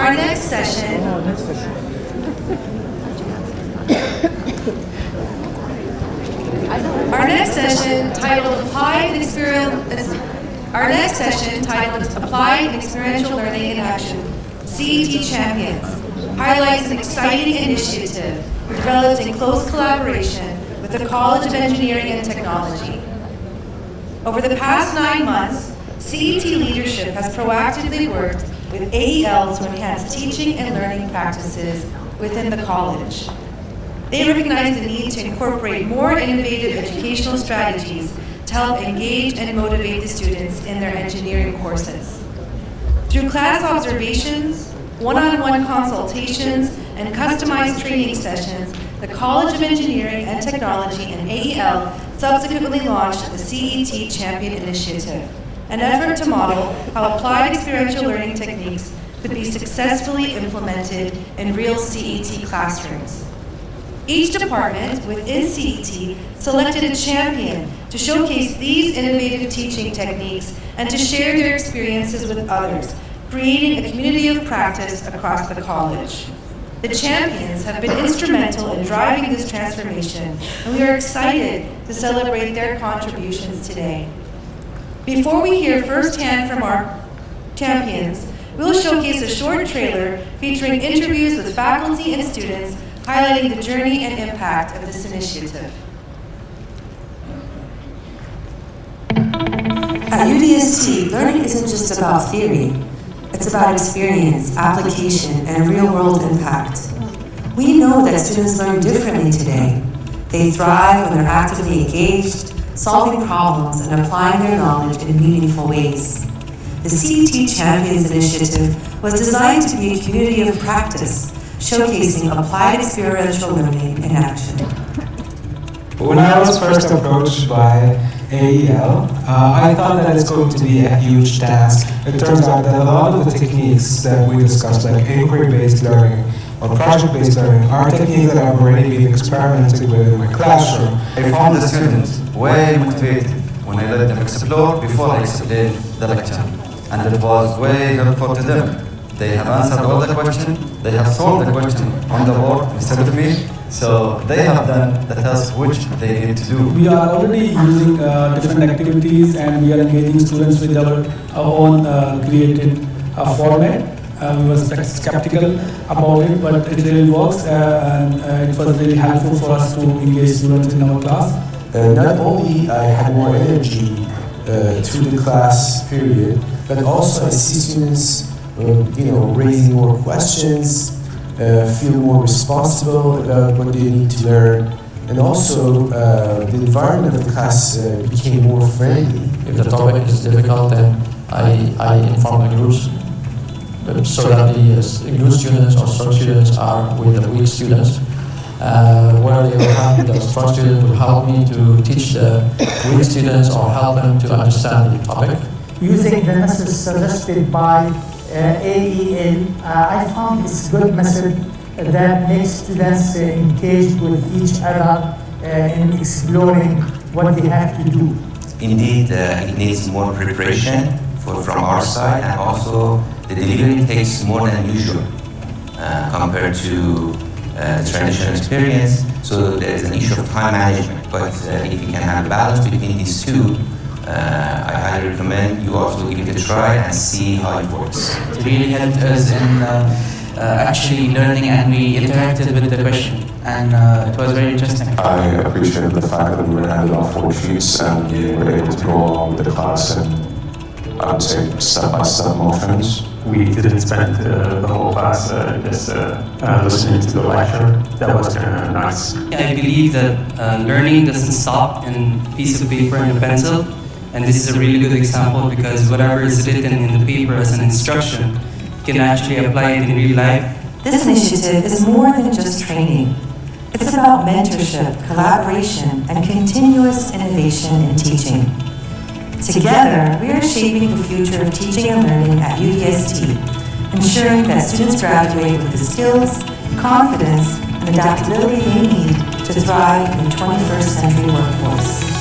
Our next session. Our next session titled Applied and Experiential Learning in Action, CET Champions, highlights an exciting initiative developed in close collaboration with the College of Engineering and Technology. Over the past 9 months, CET leadership has proactively worked with AEL to enhance teaching and learning practices within the college. They recognize the need to incorporate more innovative educational strategies to help engage and motivate the students in their engineering courses. Through class observations, one-on-one consultations, and customized training sessions, the College of Engineering and Technology and AEL subsequently launched the CET Champion Initiative, an effort to model how applied experiential learning techniques could be successfully implemented in real CET classrooms. Each department within CET selected a champion to showcase these innovative teaching techniques and to share their experiences with others, creating a community of practice across the college. The champions have been instrumental in driving this transformation, and we are excited to celebrate their contributions today. Before we hear firsthand from our champions, we will showcase a short trailer featuring interviews with faculty and students highlighting the journey and impact of this initiative. At UDST, learning isn't just about theory. It's about experience, application, and real-world impact. We know that students learn differently today. They thrive when they're actively engaged, solving problems and applying their knowledge in meaningful ways. The CET Champions Initiative was designed to be a community of practice, showcasing applied experiential learning in action. When I was first approached by AEL, I thought that it's going to be a huge task. It turns out that a lot of the techniques that we discussed, like inquiry-based learning or project-based learning, are techniques that I've already been experimenting with in my classroom. I found the students way motivated when I let them explore before I explained the lecture, and it was way helpful to them. They have answered all the questions, they have solved the question on the board instead of me, so they have done the task which they need to do. We are already using different activities, and we are engaging students with our own created format. We were skeptical about it, but it really works, and it was really helpful for us to engage students in our class. Not only I had more energy through the class period, but also I see students raising more questions, feel more responsible about what they need to learn, and also the environment of the class became more friendly. If the topic is difficult, then I inform the groups so that the good students or strong students are with the weak students. Where they will have the strong students will help me to teach the weak students or help them to understand the topic. Using the method suggested by AEL, I found this good method that makes students engaged with each other in exploring what they have to do. Indeed, it needs more preparation from our side, and also the delivery takes more than usual compared to traditional experience. So there is an issue of time management, but if you can have a balance between these two, I highly recommend you also give it a try and see how it works. It really helped us in actually learning, and we interacted with the question, and it was very interesting. I appreciated the fact that we were handed off worksheets and we were able to go along with the class and I would say step-by-step motions. We didn't spend the whole class just listening to the lecture. That was kind of nice. I believe that learning doesn't stop in a piece of paper and a pencil. And this is a really good example because whatever is written in the paper as an instruction, you can actually apply it in real life. This initiative is more than just training. It's about mentorship, collaboration, and continuous innovation in teaching. Together, we are shaping the future of teaching and learning at UDST, ensuring that students graduate with the skills, confidence, and adaptability they need to thrive in the 21st century workforce.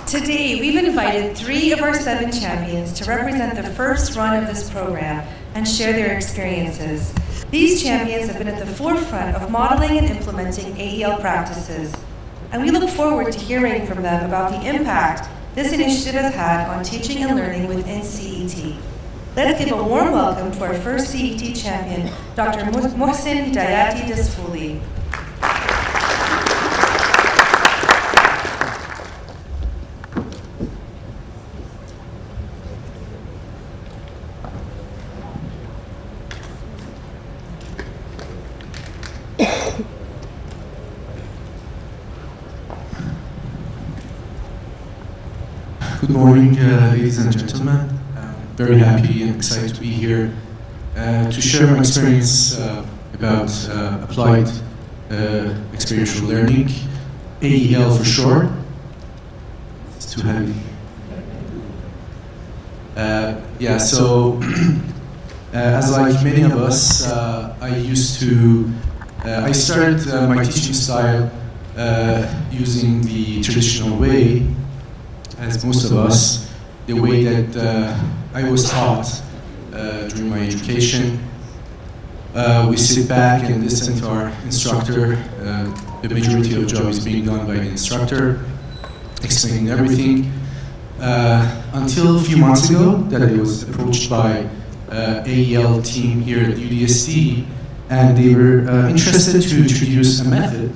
Today, we've invited 3 of our 7 champions to represent the first run of this program and share their experiences. These champions have been at the forefront of modeling and implementing AEL practices, and we look forward to hearing from them about the impact this initiative has had on teaching and learning within CET. Let's give a warm welcome to our first CET champion, Dr. Mohsen Hedayati-Dezfooli. Good morning, ladies and gentlemen. I'm very happy and excited to be here to share my experience about applied experiential learning, AEL for short. It's too heavy. As like many of us, I started my teaching style using the traditional way, as most of us, the way that I was taught during my education. We sit back and listen to our instructor. The majority of the job is being done by the instructor, explaining everything. Until a few months ago, that I was approached by AEL team here at UDST, and they were interested to introduce a method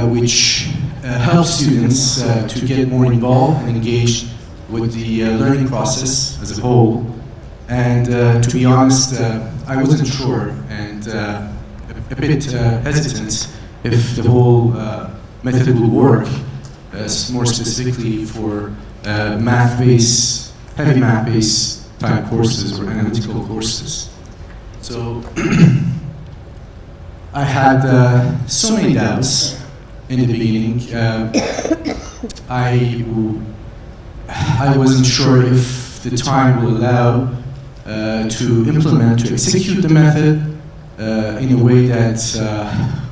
which helps students to get more involved and engaged with the learning process as a whole. And to be honest, I wasn't sure and a bit hesitant if the whole method will work, more specifically for math-based, heavy math-based type courses or analytical courses. So I had so many doubts in the beginning. I wasn't sure if the time will allow to execute the method in a way that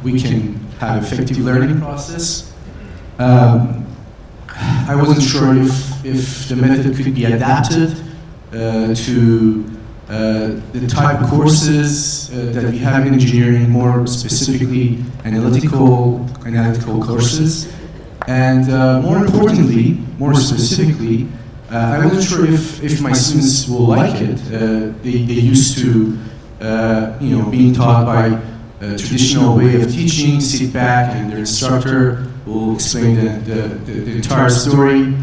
we can have effective learning process. I wasn't sure if the method could be adapted to the type of courses that we have in engineering, more specifically analytical courses. And more importantly, more specifically, I wasn't sure if my students will like it. They used to, being taught by a traditional way of teaching, sit back and their instructor will explain the entire story.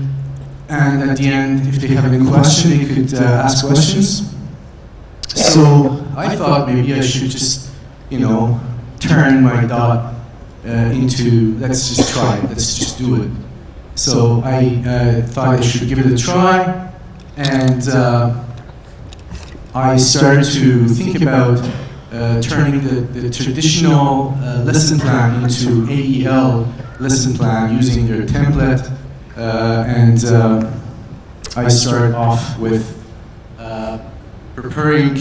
And at the end, if they have any question, they could ask questions. So I thought maybe I should just, turn my dot into, let's just try it, let's just do it. So I thought I should give it a try, and I started to think about turning the traditional lesson plan into AEL lesson plan using their template, and I started off with preparing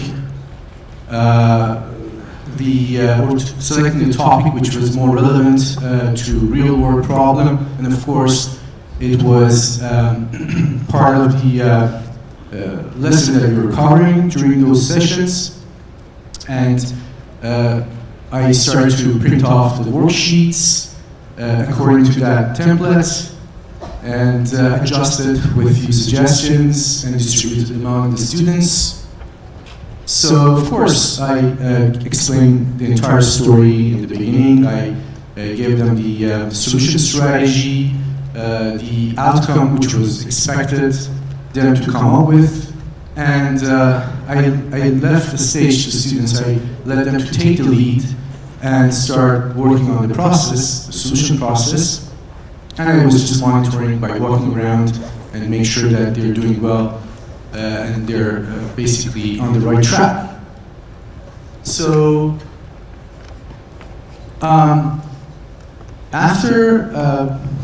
selecting the topic which was more relevant to real-world problem, and of course it was part of the lesson that we were covering during those sessions. And I started to print off the worksheets according to that template and adjusted with a few suggestions and distributed among the students. So, of course, I explained the entire story in the beginning. I gave them the solution strategy, the outcome which was expected them to come up with, and I left the stage to students. I let them to take the lead and start working on the process, the solution process, and I was just monitoring by walking around and make sure that they're doing well and they're basically on the right track. So after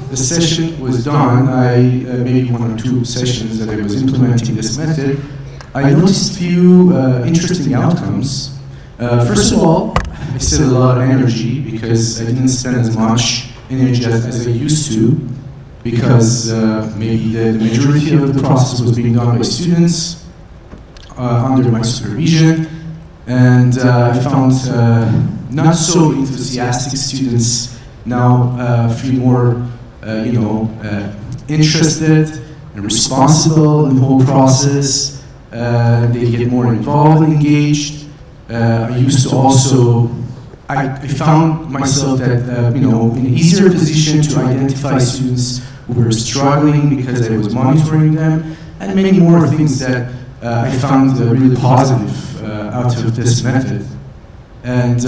the session was done, maybe 1 or 2 sessions that I was implementing this method, I noticed a few interesting outcomes. First of all, I saved a lot of energy because I didn't spend as much energy as I used to because maybe the majority of the process was being done by students under my supervision, and I found not so enthusiastic students now feel more, interested and responsible in the whole process. They get more involved and engaged. I used to also, I found myself that, in an easier position to identify students who were struggling because I was monitoring them, and many more things that I found really positive out of this method. And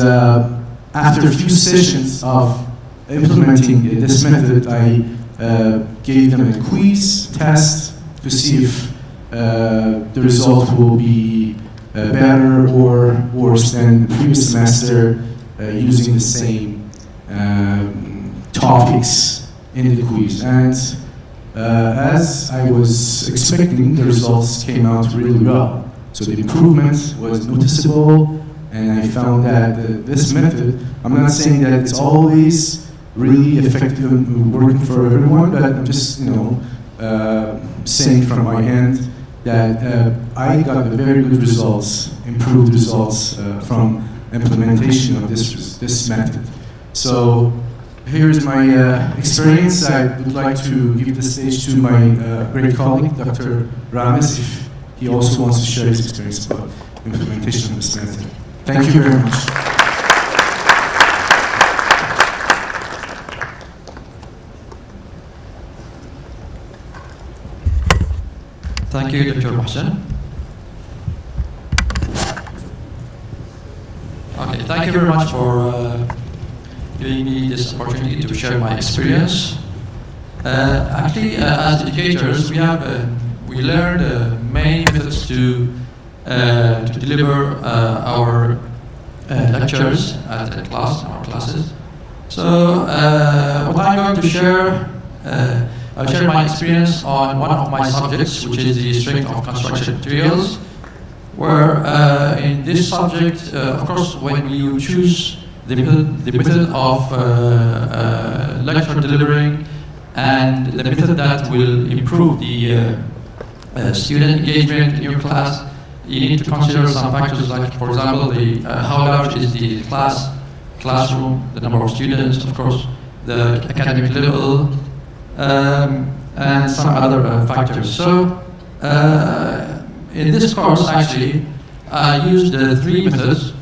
after a few sessions of implementing this method, I gave them a quiz test to see if the result will be better or worse than the previous semester using the same topics in the quiz. And as I was expecting, the results came out really well. So the improvement was noticeable, and I found that this method, I'm not saying that it's always really effective and working for everyone, but I'm just, saying from my end that I got very good results, improved results from implementation of this method. So here's my experience. I would like to give the stage to my great colleague, Dr. Ramez, if he also wants to share his experience about implementation of this method. Thank you very much. Thank you, Dr. Mohsen. Okay, thank you very much for giving me this opportunity to share my experience. Actually, as educators, we learned many methods to deliver our lectures at our classes. So, what I'm going to share. I'll share my experience on one of my subjects, which is the strength of construction materials, where in this subject, of course, when you choose the method of lecture delivering and the method that will improve the student engagement in your class, you need to consider some factors like, for example, how large is the classroom, the number of students, of course, the academic level, and some other factors. So, in this course, actually, I used three methods.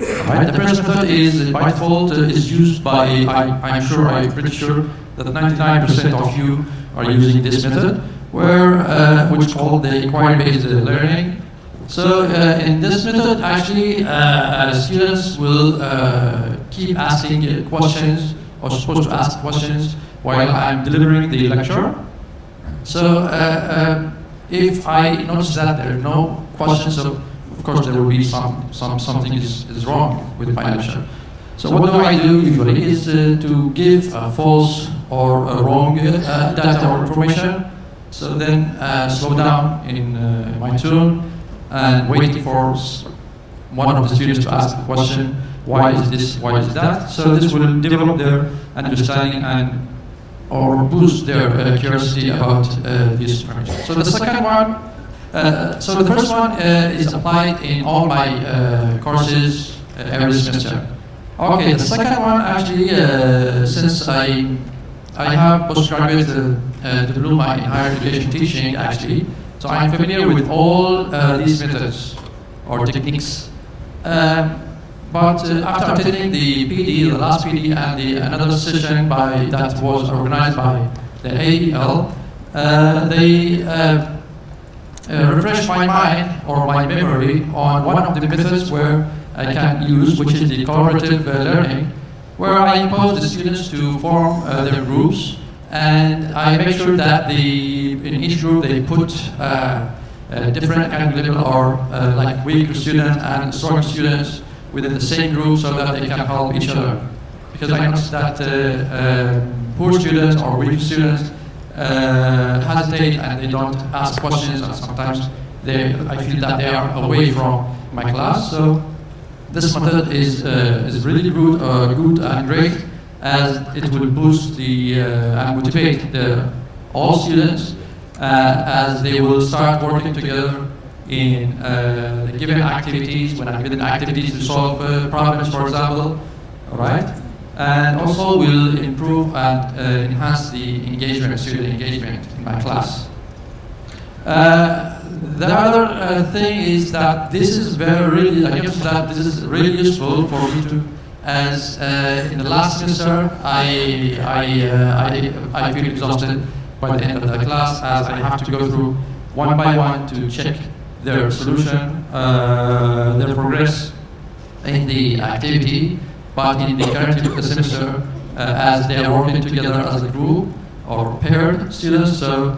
Right? The first method is, by default, is used by, I'm pretty sure that 99% of you are using this method, which is called the inquiry-based learning. So, in this method, actually, students will keep asking questions, or supposed to ask questions, while I'm delivering the lecture. So if I notice that there are no questions, so of course there will be something is wrong with my lecture. So what do I do usually is to give a false or a wrong data or information. So then slow down in my tune and wait for one of the students to ask the question, why is this, why is that? So this will develop their understanding or boost their curiosity about this information. So the second one, so the first one is applied in all my courses every semester. Okay, the second one actually, since I have postgraduate diploma in higher education teaching actually, so I'm familiar with all these methods or techniques. But after attending the PD, the last PD, and another session that was organized by the AEL, they refreshed my mind or my memory on one of the methods where I can use, which is the collaborative learning, where I impose the students to form their groups, and I make sure that in each group they put different academic level or like weaker students and stronger students within the same group so that they can help each other. Because I noticed that poor students or weak students hesitate and they don't ask questions, and sometimes I feel that they are away from my class. So this method is really good and great as it will boost and motivate all students as they will start working together in the given activities, when I'm given activities to solve problems, for example, all right? And also will improve and enhance the engagement, student engagement in my class. The other thing is that this is I guess that this is really useful for me to, as in the last semester, I feel exhausted by the end of the class, as I have to go through one by one to check their solution, their progress in the activity. But in the current semester, as they are working together as a group or paired students, so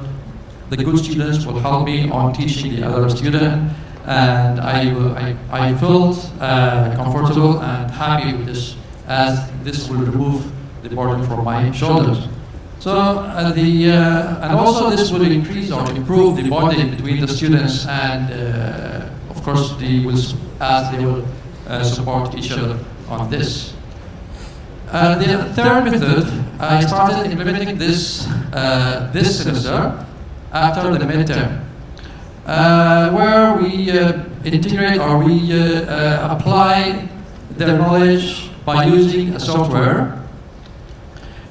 the good students will help me on teaching the other student, and I felt comfortable and happy with this, as this will remove the burden from my shoulders. So and also this will increase or improve the bonding between the students, and of course they will support each other on this. The third method, I started implementing this semester after the midterm, where we integrate or we apply their knowledge by using a software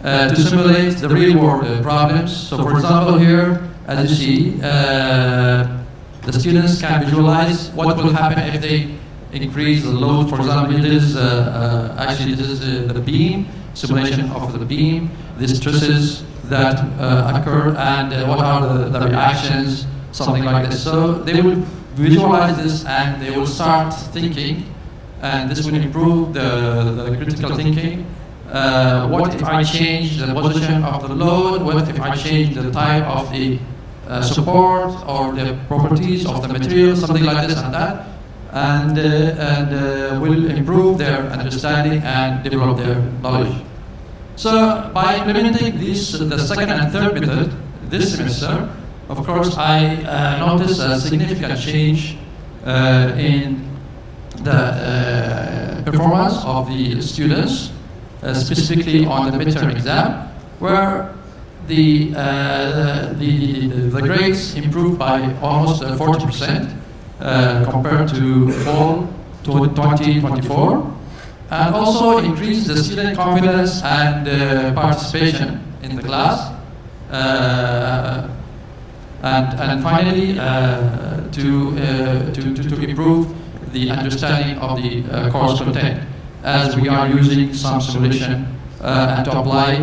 to simulate the real-world problems. So, for example, here, as you see, the students can visualize what will happen if they increase the load. For example, this is the beam, simulation of the beam, the stresses that occur, and what are the reactions, something like this. So they will visualize this and they will start thinking, and this will improve the critical thinking. What if I change the position of the load? What if I change the type of the support or the properties of the material, something like this and that, and will improve their understanding and develop their knowledge. So by implementing the second and third method this semester, of course, I noticed a significant change in the performance of the students, specifically on the midterm exam, where the grades improved by almost 40% compared to fall 2024, and also increased the student confidence and participation in the class, and finally to improve the understanding of the course content, as we are using some simulation and to apply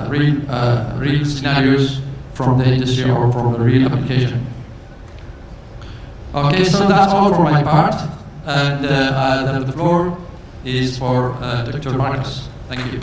real scenarios from the industry or from the real application. Okay, so that's all for my part, and the floor is for Dr. Marcos. Thank you.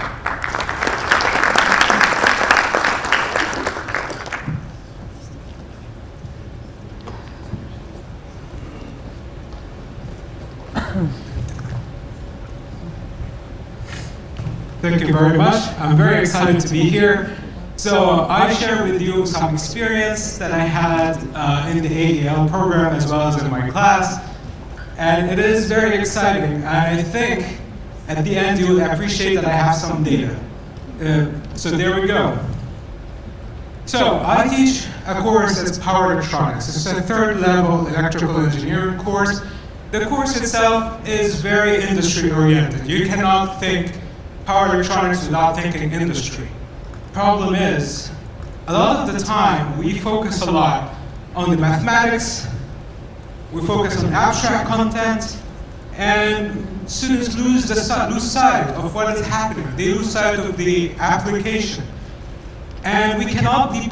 Thank you very much. I'm very excited to be here. So I share with you some experience that I had in the AEL program as well as in my class. And it is very exciting. And I think at the end you will appreciate that I have some data. So there we go. So I teach a course that's power electronics. It's a third level electrical engineering course. The course itself is very industry oriented. You cannot think power electronics without thinking industry. Problem is, a lot of the time we focus a lot on the mathematics, we focus on abstract content, and students lose sight of what is happening. They lose sight of the application. And we cannot be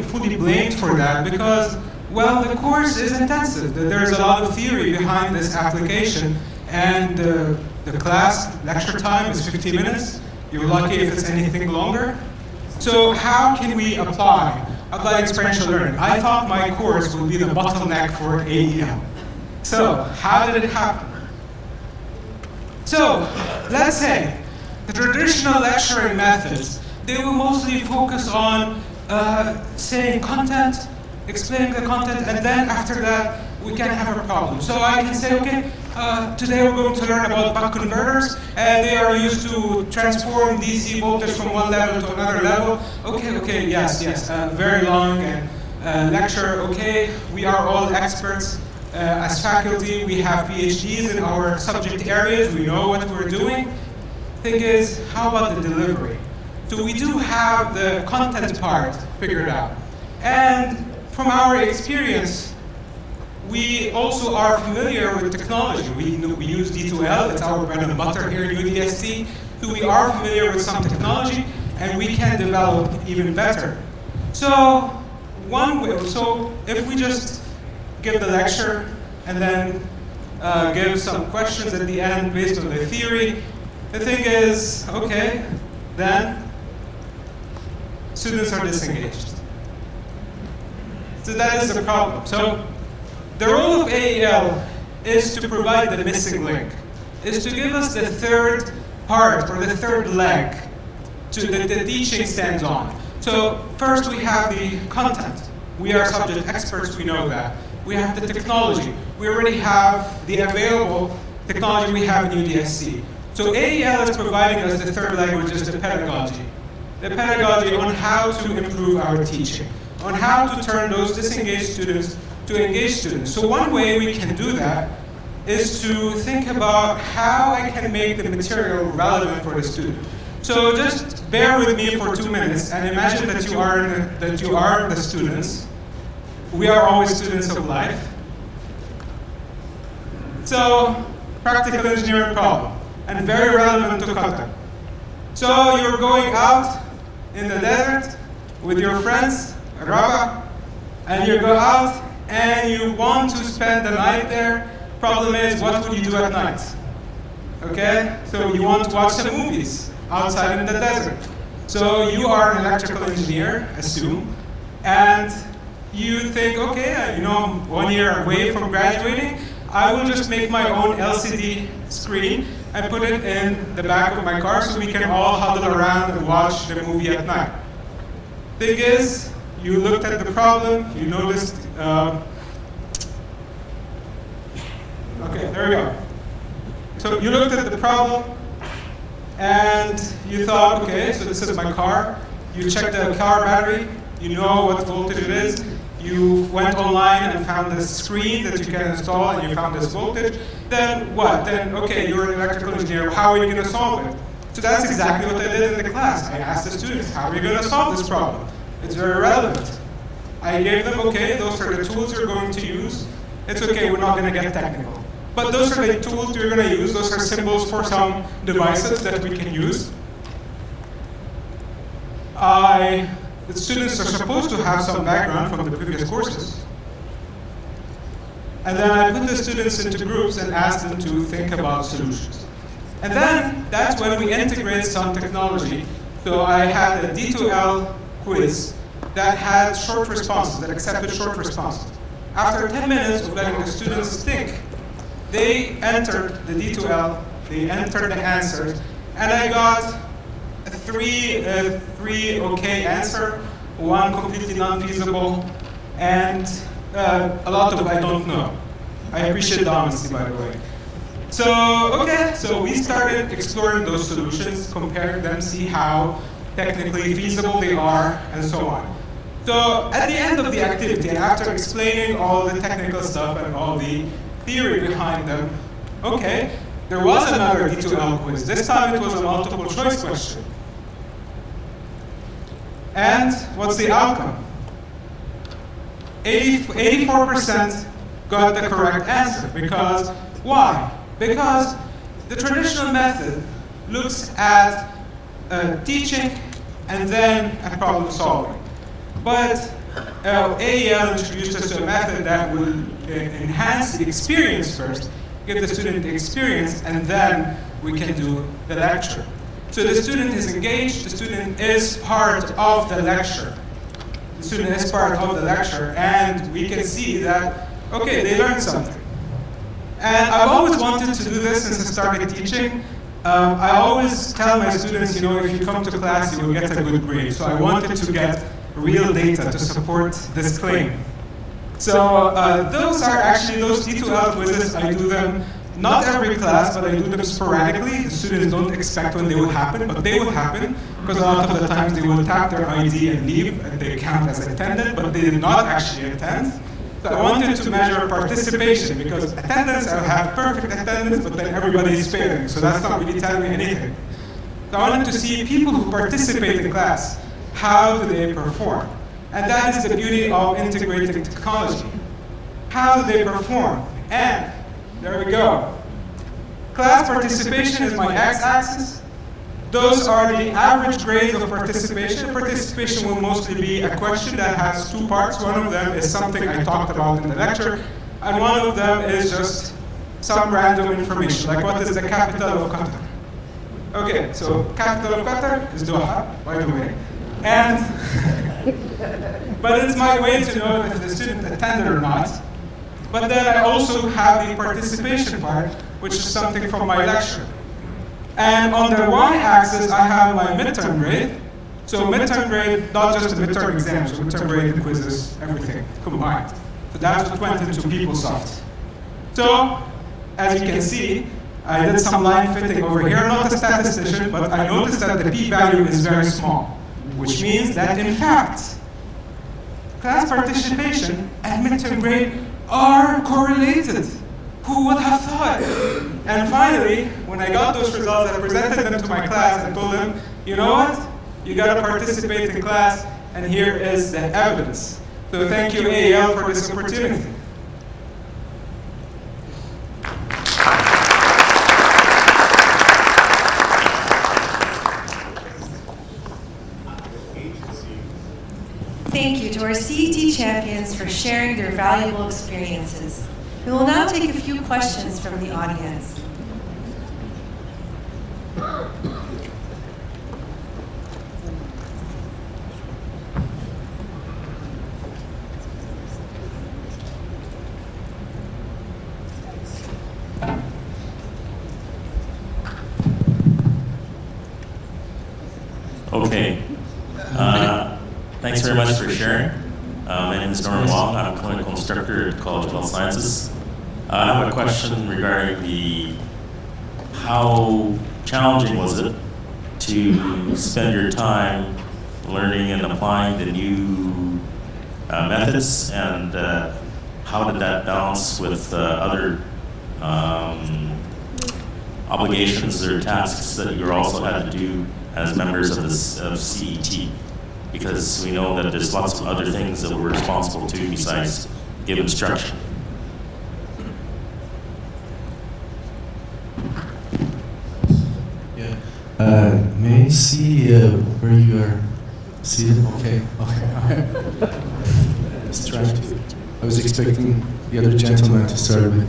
fully blamed for that because, well, the course is intensive. There's a lot of theory behind this application, and the class lecture time is 50 minutes. You're lucky if it's anything longer. So how can we apply experiential learning? I thought my course would be the bottleneck for AEL. So how did it happen? So let's say the traditional lecturing methods, they will mostly focus on saying content, explaining the content, and then after that we can have a problem. So I can say, okay, today we're going to learn about buck converters, and they are used to transform DC voltage from one level to another level. Okay, yes, very long lecture. Okay, we are all experts. As faculty, we have PhDs in our subject areas. We know what we're doing. Thing is, how about the delivery? So we do have the content part figured out. And from our experience, we also are familiar with technology. We use D2L, it's our bread and butter here at UDST. So we are familiar with some technology, and we can develop even better. So if we just give the lecture and then give some questions at the end based on the theory, the thing is, okay, then students are disengaged. So that is the problem. So the role of AEL is to provide the missing link, is to give us the third part or the third leg that the teaching stands on. So first we have the content. We are subject experts, we know that. We have the technology. We already have the available technology we have in UDSC. So AEL is providing us the third leg, which is the pedagogy. The pedagogy on how to improve our teaching, on how to turn those disengaged students to engaged students. So one way we can do that is to think about how I can make the material relevant for the student. So just bear with me for 2 minutes and imagine that you are the students. We are always students of life. So, practical engineering problem, and very relevant to content. So you're going out in the desert with your friends, Rabba, and you go out and you want to spend the night there. Problem is, what would you do at night? Okay, so you want to watch some movies outside in the desert. So you are an electrical engineer, assume, and you think, okay, I'm 1 year away from graduating, I will just make my own LCD screen and put it in the back of my car so we can all huddle around and watch the movie at night. Thing is, you looked at the problem, you noticed, okay, there we go. So you looked at the problem and you thought, okay, so this is my car. You checked the car battery, you know what voltage it is. You went online and found this screen that you can install and you found this voltage. Then what? Then, okay, you're an electrical engineer, how are you going to solve it? So that's exactly what I did in the class. I asked the students, how are you going to solve this problem? It's very relevant. I gave them, okay, those are the tools you're going to use. It's okay, we're not going to get technical. But those are the tools you're going to use. Those are symbols for some devices that we can use. The students are supposed to have some background from the previous courses. And then I put the students into groups and asked them to think about solutions. And then that's when we integrate some technology. So I had a D2L quiz that had short responses, that accepted short responses. After 10 minutes of letting the students think, they entered the D2L, they entered the answers, and I got three okay answer, one completely non-feasible, and a lot of I don't know. I appreciate the honesty, by the way. So, okay, so we started exploring those solutions, comparing them, see how technically feasible they are, and so on. So at the end of the activity, and after explaining all the technical stuff and all the theory behind them, okay, there was another D2L quiz. This time it was a multiple choice question. And what's the outcome? 84% got the correct answer. Because, why? Because the traditional method looks at teaching and then at problem solving. But AEL introduced us to a method that will enhance the experience first, give the student the experience, and then we can do the lecture. So the student is engaged, the student is part of the lecture. The student is part of the lecture, and we can see that, okay, they learned something. And I've always wanted to do this since I started teaching. I always tell my students, if you come to class, you will get a good grade. So I wanted to get real data to support this claim. So those are actually those D2L quizzes. I do them Not every class, but I do them sporadically. The students don't expect when they will happen, but they will happen, because a lot of the times they will tap their ID and leave, and they count as attended, but they did not actually attend. So I wanted to measure participation, because attendance, I have perfect attendance, but then everybody is failing, so that's not really telling me anything. So I wanted to see people who participate in class, how do they perform? And that is the beauty of integrating technology. How do they perform? And there we go. Class participation is my x-axis. Those are the average grades of participation. Participation will mostly be a question that has two parts. One of them is something I talked about in the lecture, and one of them is just some random information, like what is the capital of Qatar? Okay, so capital of Qatar is Doha, by the way. And, but it's my way to know if the student attended or not. But then I also have the participation part, which is something from my lecture. And on the y-axis, I have my midterm grade. So midterm grade, not just the midterm exams, so midterm grade, quizzes, everything combined. So that's what went into PeopleSoft. So, as you can see, I did some line fitting over here. I'm not a statistician, but I noticed that the p-value is very small, which means that, in fact, class participation and midterm grade are correlated. Who would have thought? And finally, when I got those results, I presented them to my class and told them, you know what? You got to participate in class, and here is the evidence. So thank you, AEL, for this opportunity. Thank you to our CET champions for sharing their valuable experiences. We will now take a few questions from the audience. Okay. Thanks very much for sharing. My name is Norman Wong. I'm a clinical instructor at the College of Health Sciences. I have a question regarding how challenging was it to spend your time learning and applying the new methods, and how did that balance with other obligations or tasks that you also had to do as members of CET? Because we know that there's lots of other things that we're responsible to besides give instruction. Yeah. May I see where you are seated? Okay. Let's try to. I was expecting the other gentleman to start with.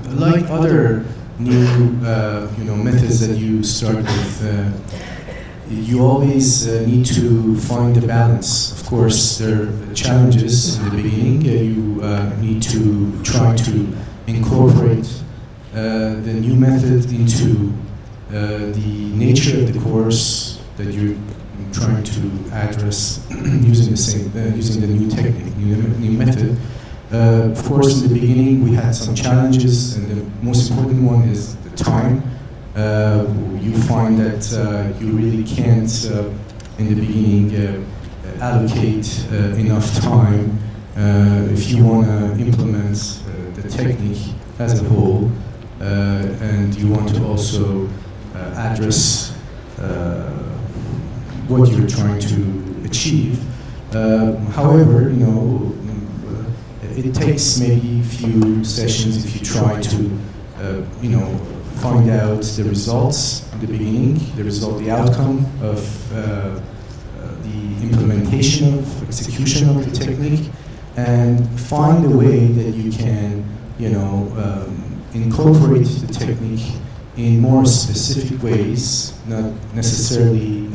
Like other new, methods that you start with. You always need to find a balance. Of course, there are challenges in the beginning. You need to try to incorporate the new method into the nature of the course that you're trying to address using the new technique, new method. Of course, in the beginning, we had some challenges, and the most important one is the time. You find that you really can't, in the beginning, allocate enough time if you want to implement the technique as a whole, and you want to also address what you're trying to achieve. However, it takes maybe a few sessions if you try to, find out the results in the beginning, the outcome of the implementation of, execution of the technique, and find a way that you can, incorporate the technique in more specific ways, not necessarily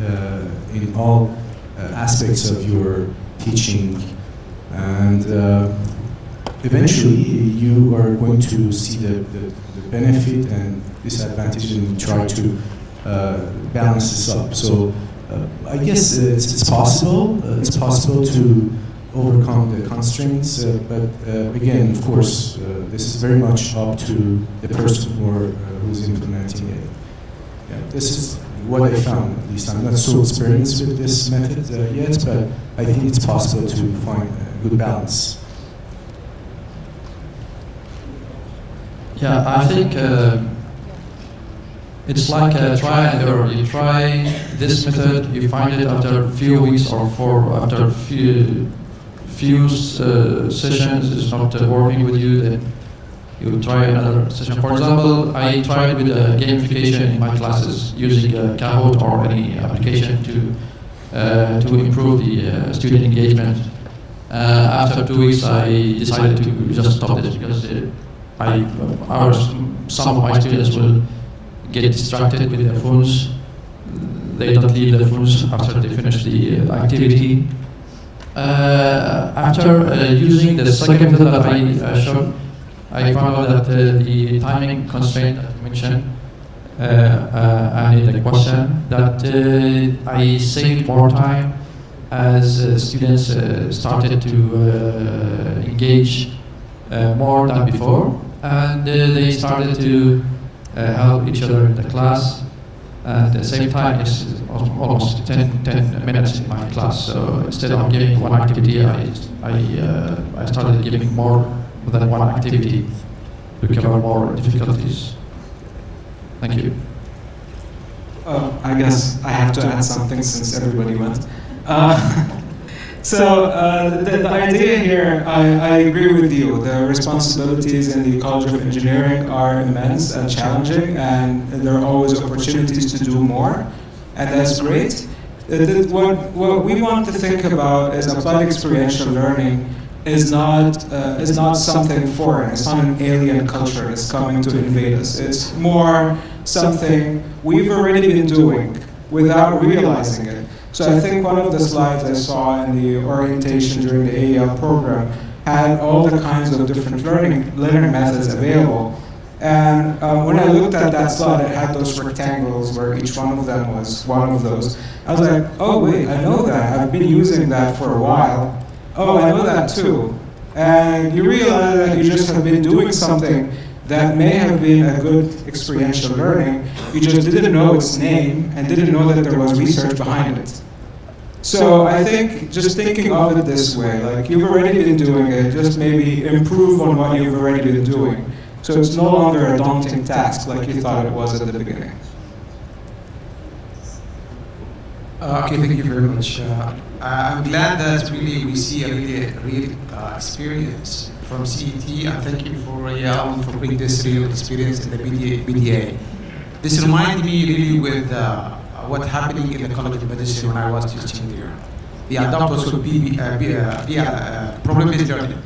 in all aspects of your teaching, and eventually you are going to see the benefit and disadvantage, and try to balance this up. So I guess it's possible. It's possible to overcome the constraints. But again, of course, this is very much up to the person who's implementing it. Yeah, this is what I found, at least. I'm not so experienced with this method yet, but I think it's possible to find a good balance. Yeah, I think it's like a try and error. You try this method, you find it after a few weeks or after a few sessions it's not working with you, then you try another session. For example, I tried with gamification in my classes using Kahoot or any application to improve the student engagement. After 2 weeks, I decided to just stop this because some of my students will get distracted with their phones. They don't leave their phones after they finish the activity. After using the second method that I showed, I found out that the timing constraint that you mentioned and in the question, that I saved more time as students started to engage more than before, and they started to help each other in the class. At the same time, it's almost 10 minutes in my class. So instead of giving one activity, I started giving more than one activity to cover more difficulties. Thank you. I guess I have to add something since everybody went. The idea here, I agree with you. The responsibilities in the College of Engineering are immense and challenging, and there are always opportunities to do more, and that's great. What we want to think about is applied experiential learning is not something foreign. It's not an alien culture that's coming to invade us. It's more something we've already been doing without realizing it. So I think one of the slides I saw in the orientation during the AEL program had all the kinds of different learning methods available. And when I looked at that slide, it had those rectangles where each one of them was one of those. I was like, oh wait, I know that. I've been using that for a while. Oh, I know that too. And you realize that you just have been doing something that may have been a good experiential learning. You just didn't know its name and didn't know that there was research behind it. So I think just thinking of it this way, like you've already been doing it, just maybe improve on what you've already been doing. So it's no longer a daunting task like you thought it was at the beginning. Okay, thank you very much. I'm glad that really we see a real experience from CET, and thank you for bringing this real experience in the BDA. This reminded me really with what's happening in the College of Medicine when I was teaching there. The adopters would be problem-based learning.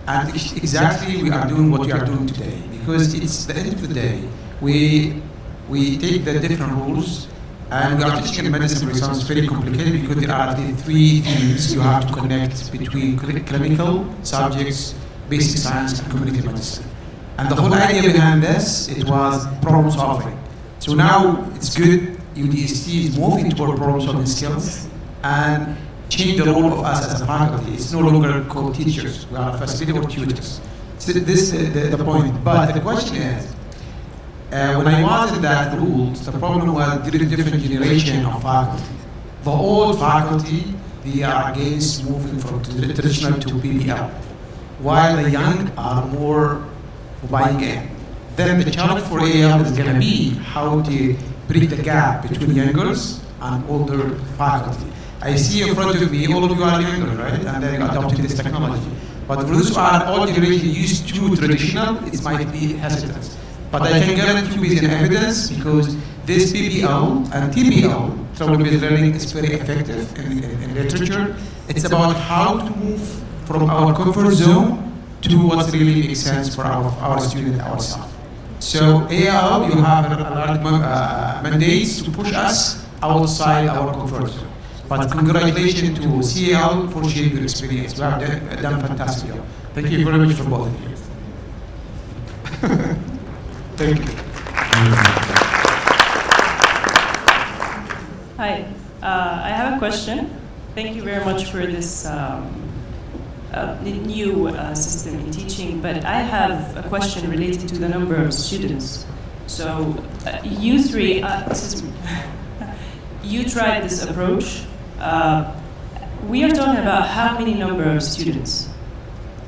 And exactly we are doing what we are doing today, because it's the end of the day, we take the different rules, and we are teaching in medicine, for example, it's very complicated because there are the three themes you have to connect between clinical subjects, basic science, and community medicine. And the whole idea behind this, it was problem solving. So now it's good, UDST is moving toward problem solving skills and change the role of us as a faculty. It's no longer called teachers, we are facilitator or tutors. So this is the point. But the question is, when I was in that rules, the problem was different generation of faculty. The old faculty, they are against moving from traditional to PBL, while the young are more buying in. Then the challenge for AL is going to be how to bridge the gap between youngers and older faculty. I see in front of me, all of you are younger, right? And then adopting this technology. But for those who are old generation used to traditional, it might be hesitant. But I can guarantee you based on evidence, because this PBL and TBL, trouble-based learning, is very effective in literature. It's about how to move from our comfort zone to what really makes sense for our student ourselves. So AL, you have a large mandates to push us outside our comfort zone. But congratulations to CL for sharing your experience. You have done fantastic job. Thank you very much for both of you. Thank you. Hi, I have a question. Thank you very much for this new system in teaching, but I have a question related to the number of students. So you three, you tried this approach. We are talking about how many number of students.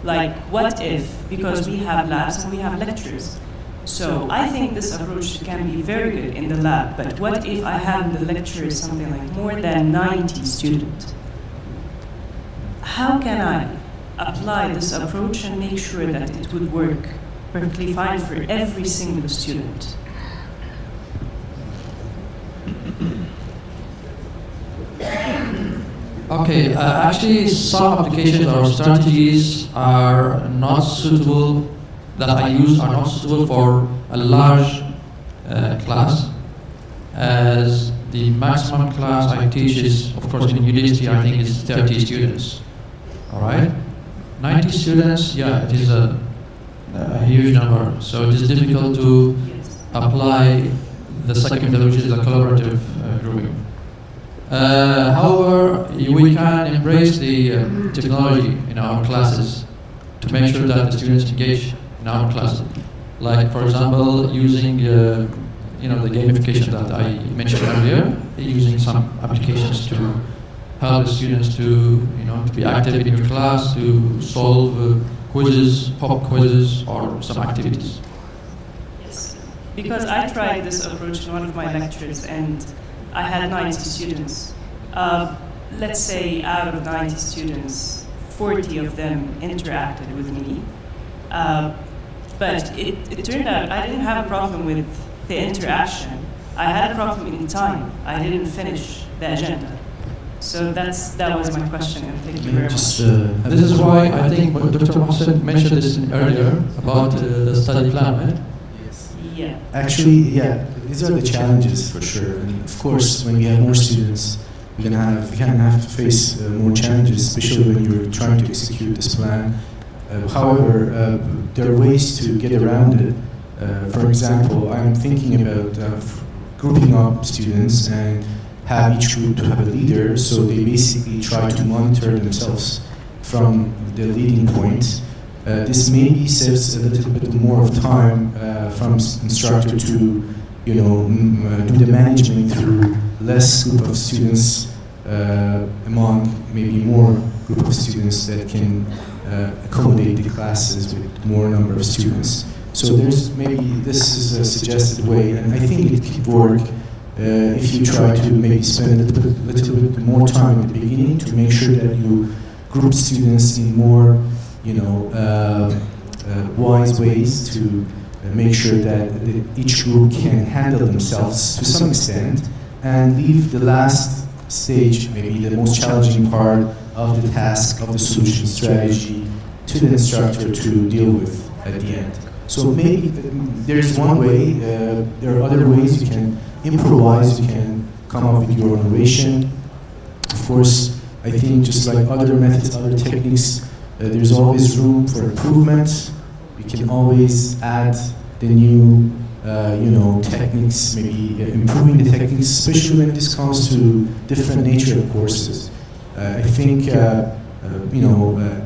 Like, what if, because we have labs and we have lectures. So I think this approach can be very good in the lab, but what if I have in the lecture something like more than 90 students? How can I apply this approach and make sure that it would work perfectly fine for every single student? Okay, actually some applications or strategies are not suitable, that I use are not suitable for a large class, as the maximum class I teach is, of course, in university I think is 30 students, all right? 90 students, yeah, it is a huge number, so it is difficult to apply the second method, which is the collaborative grouping. However, we can embrace the technology in our classes to make sure that the students engage in our classes. Like, for example, using the gamification that I mentioned earlier, using some applications to help the students to be active in your class, to solve quizzes, pop quizzes, or some activities. Yes, because I tried this approach in one of my lectures, and I had 90 students. Let's say out of 90 students, 40 of them interacted with me. But it turned out I didn't have a problem with the interaction. I had a problem in time. I didn't finish the agenda. So that was my question, and thank you very much. This is why I think what Dr. Mohsen mentioned this earlier about the study plan, right? Yes. Yeah. Actually, yeah, these are the challenges for sure. And of course, when we have more students, we can have to face more challenges, especially when you're trying to execute this plan. However, there are ways to get around it. For example, I'm thinking about grouping up students and have each group to have a leader, so they basically try to monitor themselves from the leading point. This maybe saves a little bit more of time from instructor to do the management through less group of students among maybe more group of students that can accommodate the classes with more number of students. So this is a suggested way, and I think it could work if you try to maybe spend a little bit more time at the beginning to make sure that you group students in more wise ways to make sure that each group can handle themselves to some extent and leave the last stage, maybe the most challenging part of the task of the solution strategy, to the instructor to deal with at the end. So maybe there's one way, there are other ways you can improvise, you can come up with your innovation. Of course, I think just like other methods, other techniques, there's always room for improvement. We can always add the new, techniques, maybe improving the techniques, especially when this comes to different nature of courses. I think,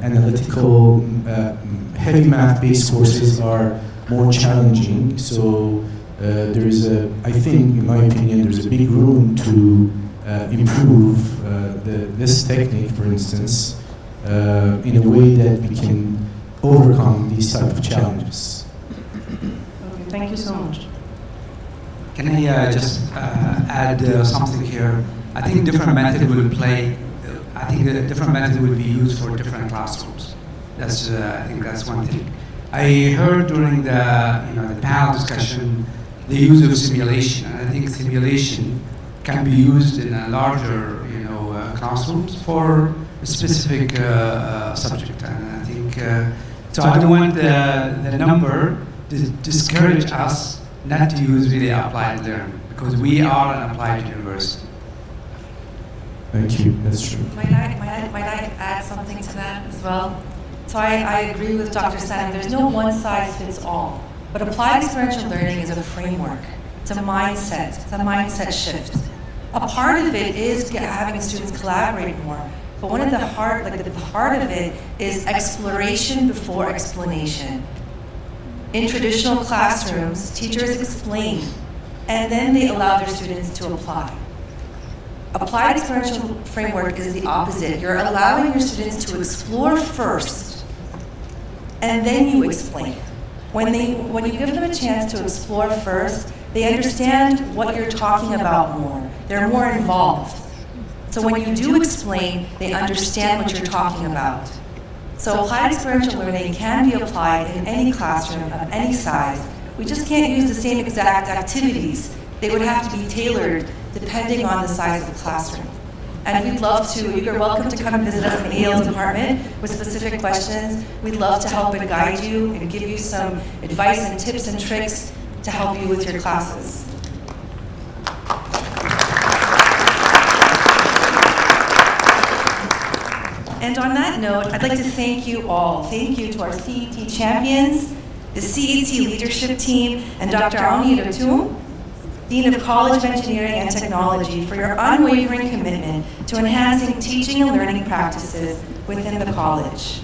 analytical, heavy math-based courses are more challenging. So I think, in my opinion, there's a big room to improve this technique, for instance, in a way that we can overcome these type of challenges. Okay, thank you so much. Can I just add something here? I think different method will play. I think a different method will be used for different classrooms. I think that's one thing. I heard during the panel discussion the use of simulation, and I think simulation can be used in a larger classrooms for a specific subject. And I think so. I don't want the number to discourage us not to use really applied learning, because we are an applied university. Thank you. That's true. Might I add something to that as well? So I agree with Dr. Sanem. There's no one size fits all. But applied experiential learning is a framework. It's a mindset. It's a mindset shift. A part of it is having students collaborate more. but one of the heart of it is exploration before explanation. In traditional classrooms, teachers explain, and then they allow their students to apply. Applied experiential framework is the opposite. You're allowing your students to explore first, and then you explain. When you give them a chance to explore first, they understand what you're talking about more. They're more involved. So when you do explain, they understand what you're talking about. So applied experiential learning can be applied in any classroom of any size. We just can't use the same exact activities. They would have to be tailored depending on the size of the classroom. And we'd love to, you're welcome to come and visit us in the AL department with specific questions. We'd love to help and guide you and give you some advice and tips and tricks to help you with your classes. And on that note, I'd like to thank you all. Thank you to our CET champions, the CET leadership team, and Dr. Auni Ratum, Dean of College of Engineering and Technology, for your unwavering commitment to enhancing teaching and learning practices within the college.